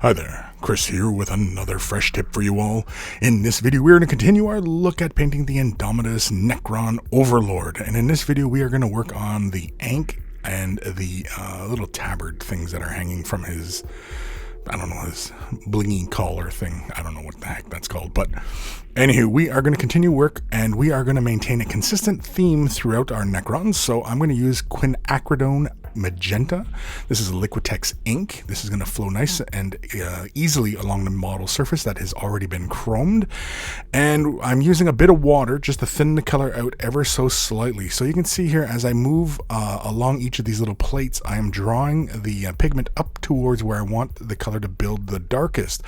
Hi there, Chris here with another fresh tip for you all. In this video we're going to continue our look at painting the Indomitus Necron Overlord, and in this video we are going to work on the Ankh and the little tabard things that are hanging from his, I don't know, his blingy collar thing. I don't know what the heck that's called, but anywho, we are going to continue work and we are going to maintain a consistent theme throughout our Necrons. So I'm going to use quinacridone magenta. This is a Liquitex ink. This is going to flow nice and easily along the model surface that has already been chromed. And I'm using a bit of water just to thin the color out ever so slightly. So you can see here as I move along each of these little plates, I am drawing the pigment up towards where I want the color to build the darkest.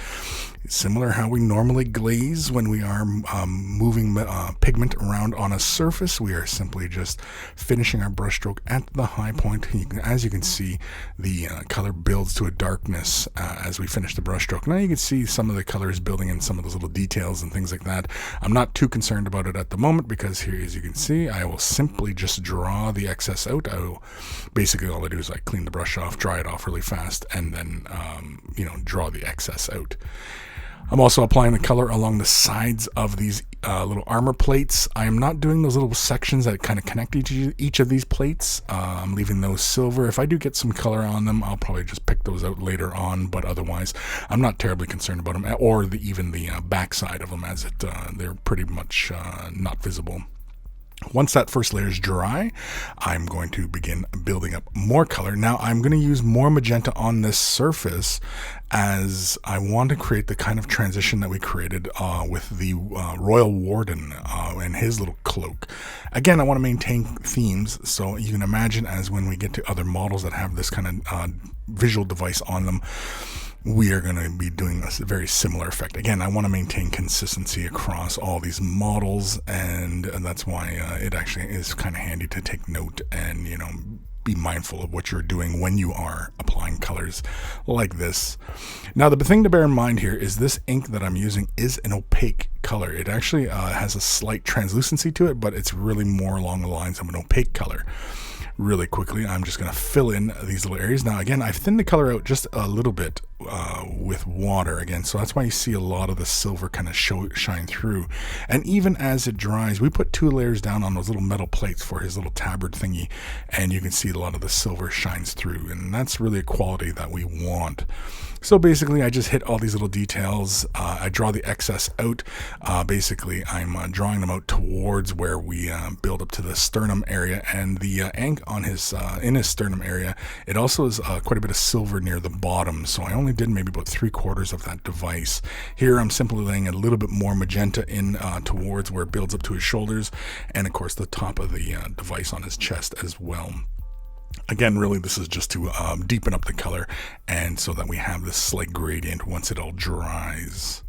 Similar how we normally glaze when we are moving pigment around on a surface. We are simply just finishing our brushstroke at the high point. As you can see, the color builds to a darkness as we finish the brushstroke. Now you can see some of the colors building in some of those little details and things like that. I'm not too concerned about it at the moment because here, as you can see, I will simply just draw the excess out. Basically all I do is I clean the brush off, dry it off really fast, and then draw the excess out. I'm also applying the color along the sides of these little armor plates. I am not doing those little sections that kind of connect each of these plates. I'm leaving those silver. If I do get some color on them, I'll probably just pick those out later on, but otherwise I'm not terribly concerned about them, or even the backside of them, as they're pretty much not visible. Once that first layer is dry, I'm going to begin building up more color. Now I'm going to use more magenta on this surface as I want to create the kind of transition that we created with the Royal Warden and his little cloak. Again, I want to maintain themes, so you can imagine as when we get to other models that have this kind of visual device on them, we are going to be doing a very similar effect. Again, I want to maintain consistency across all these models, and that's why it actually is kind of handy to take note and, be mindful of what you're doing when you are applying colors like this. Now, the thing to bear in mind here is this ink that I'm using is an opaque color. It actually has a slight translucency to it, but it's really more along the lines of an opaque color. Really quickly, I'm just going to fill in these little areas. Now again, I've thinned the color out just a little bit with water again, so that's why you see a lot of the silver kind of shine through. And even as it dries, we put 2 layers down on those little metal plates for his little tabard thingy, and you can see a lot of the silver shines through, and that's really a quality that we want. So basically, I just hit all these little details. I draw the excess out. Basically, I'm drawing them out towards where we build up to the sternum area, and the Ankh on his in his sternum area. It also is quite a bit of silver near the bottom, so I only did maybe about 3/4 of that device. Here, I'm simply laying a little bit more magenta in towards where it builds up to his shoulders, and of course the top of the device on his chest as well. Again, really, this is just to deepen up the color and so that we have this slight gradient once it all dries.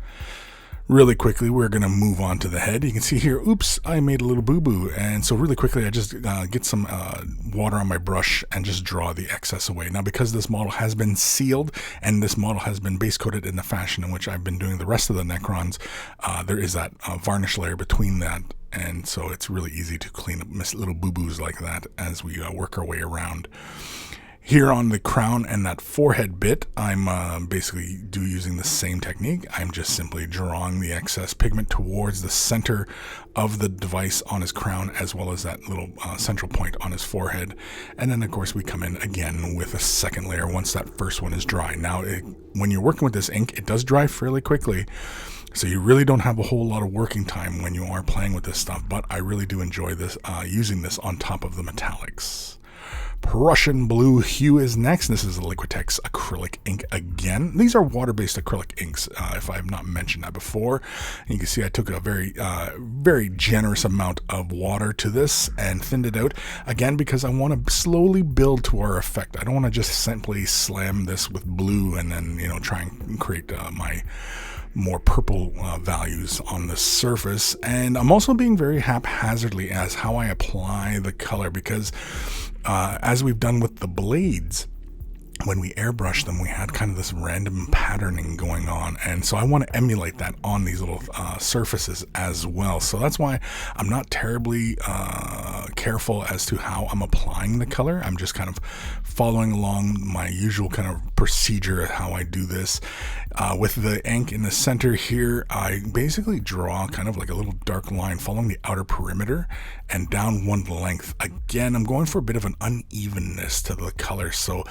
Really quickly, we're going to move on to the head. You can see here, oops, I made a little boo-boo. And so really quickly, I just get some water on my brush and just draw the excess away. Now, because this model has been sealed and this model has been base coated in the fashion in which I've been doing the rest of the Necrons, there is that varnish layer between that. And so it's really easy to clean up little boo-boos like that as we work our way around. Here on the crown and that forehead bit, I'm basically using the same technique. I'm just simply drawing the excess pigment towards the center of the device on his crown, as well as that little central point on his forehead. And then, of course, we come in again with a second layer once that first one is dry. Now, when you're working with this ink, it does dry fairly quickly. So you really don't have a whole lot of working time when you are playing with this stuff, but I really do enjoy this using this on top of the metallics. Prussian blue hue is next. This is a Liquitex acrylic ink again. These are water-based acrylic inks, if I have not mentioned that before. And you can see I took a very generous amount of water to this and thinned it out, again, because I want to slowly build to our effect. I don't want to just simply slam this with blue and then, try and create my more purple values on the surface. And I'm also being very haphazardly as how I apply the color, because as we've done with the blades, when we airbrush them, we had kind of this random patterning going on, and so I want to emulate that on these little surfaces as well. So that's why I'm not terribly careful as to how I'm applying the color. I'm just kind of following along my usual kind of procedure of how I do this. With the Ankh in the center here, I basically draw kind of like a little dark line following the outer perimeter and down one length. Again, I'm going for a bit of an unevenness to the color, so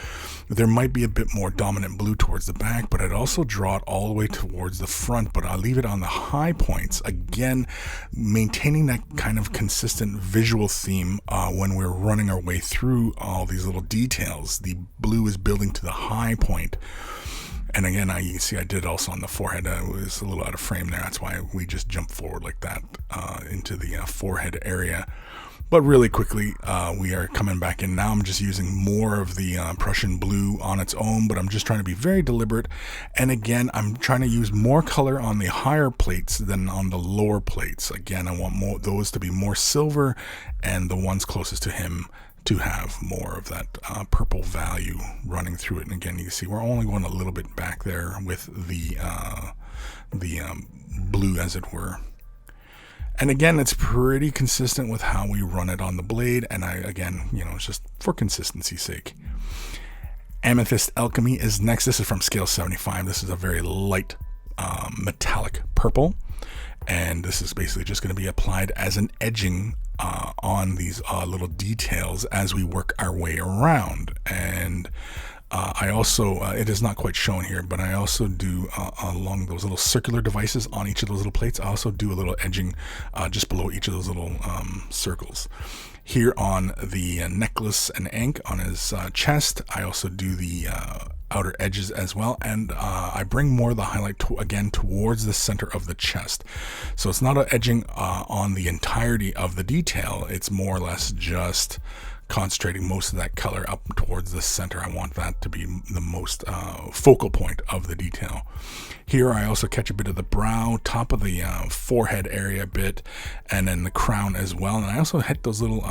there might be a bit more dominant blue towards the back, but I'd also draw it all the way towards the front, but I'll leave it on the high points. Again, maintaining that kind of consistent visual theme when we're running our way through all these little details. The blue is building to the high point. And again, you can see I did also on the forehead. It was a little out of frame there. That's why we just jumped forward like that into the forehead area. But really quickly, we are coming back in. Now I'm just using more of the Prussian blue on its own, but I'm just trying to be very deliberate. And again, I'm trying to use more color on the higher plates than on the lower plates. Again, I want those to be more silver, and the ones closest to him to have more of that purple value running through it. And again, you can see we're only going a little bit back there with the blue, as it were. And again, it's pretty consistent with how we run it on the blade. And again, it's just for consistency's sake. Amethyst Alchemy is next. This is from scale 75. This is a very light metallic purple. And this is basically just going to be applied as an edging on these little details as we work our way around. And I also, it is not quite shown here, but I also do along those little circular devices on each of those little plates, I also do a little edging just below each of those little circles. Here on the necklace and Ankh on his chest, I also do the outer edges as well, and I bring more of the highlight again towards the center of the chest. So it's not an edging on the entirety of the detail, it's more or less just concentrating most of that color up towards the center. I want that to be the most focal point of the detail. Here I also catch a bit of the brow, top of the forehead area a bit, and then the crown as well. And I also hit those little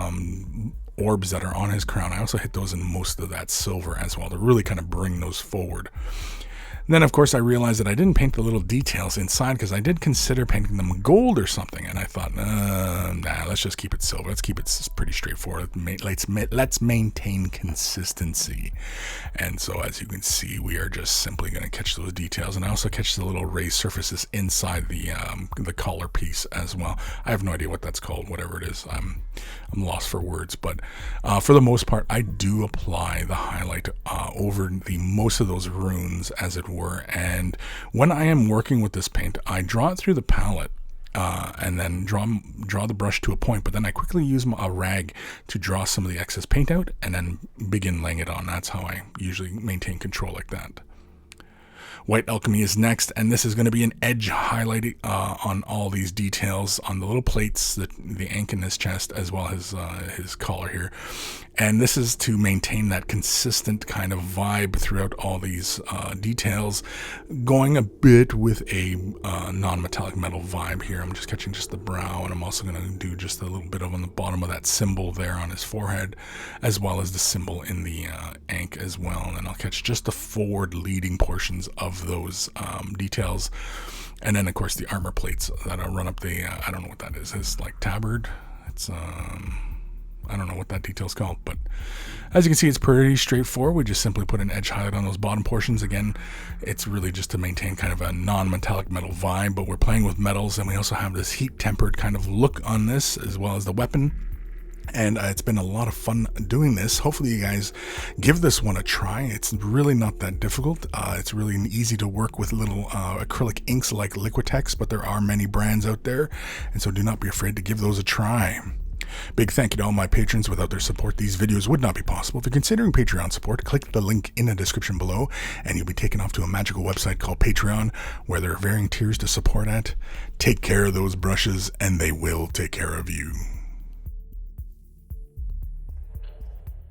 orbs that are on his crown. I also hit those in most of that silver as well to really kind of bring those forward. And then, of course, I realized that I didn't paint the little details inside because I did consider painting them gold or something. And I thought, nah, let's just keep it silver. Let's keep it pretty straightforward. Let's maintain consistency. And so, as you can see, we are just simply going to catch those details. And I also catch the little raised surfaces inside the collar piece as well. I have no idea what that's called, whatever it is. I'm lost for words. But for the most part, I do apply the highlight over most of those runes, as it were. And when I am working with this paint, I draw it through the palette and then draw the brush to a point, but then I quickly use a rag to draw some of the excess paint out and then begin laying it on. That's how I usually maintain control like that. White Alchemy is next, and this is going to be an edge highlighting on all these details on the little plates, the Ankh in his chest, as well as his collar here. And this is to maintain that consistent kind of vibe throughout all these details, going a bit with a non-metallic metal vibe here. I'm just catching just the brow, and I'm also going to do just a little bit on the bottom of that symbol there on his forehead, as well as the symbol in the Ankh as well. And then I'll catch just the forward leading portions of those details. And then, of course, the armor plates that run up the, I don't know what that is. It's like tabard. It's, I don't know what that detail's called, but as you can see, it's pretty straightforward. We just simply put an edge highlight on those bottom portions. Again, it's really just to maintain kind of a non-metallic metal vibe, but we're playing with metals, and we also have this heat-tempered kind of look on this, as well as the weapon. And it's been a lot of fun doing this. Hopefully you guys give this one a try. It's really not that difficult. It's really easy to work with little acrylic inks like Liquitex, but there are many brands out there, and so do not be afraid to give those a try. Big thank you to all my patrons. Without their support, these videos would not be possible. If you're considering Patreon support, click the link in the description below, and you'll be taken off to a magical website called Patreon, where there are varying tiers to support at. Take care of those brushes, and they will take care of you.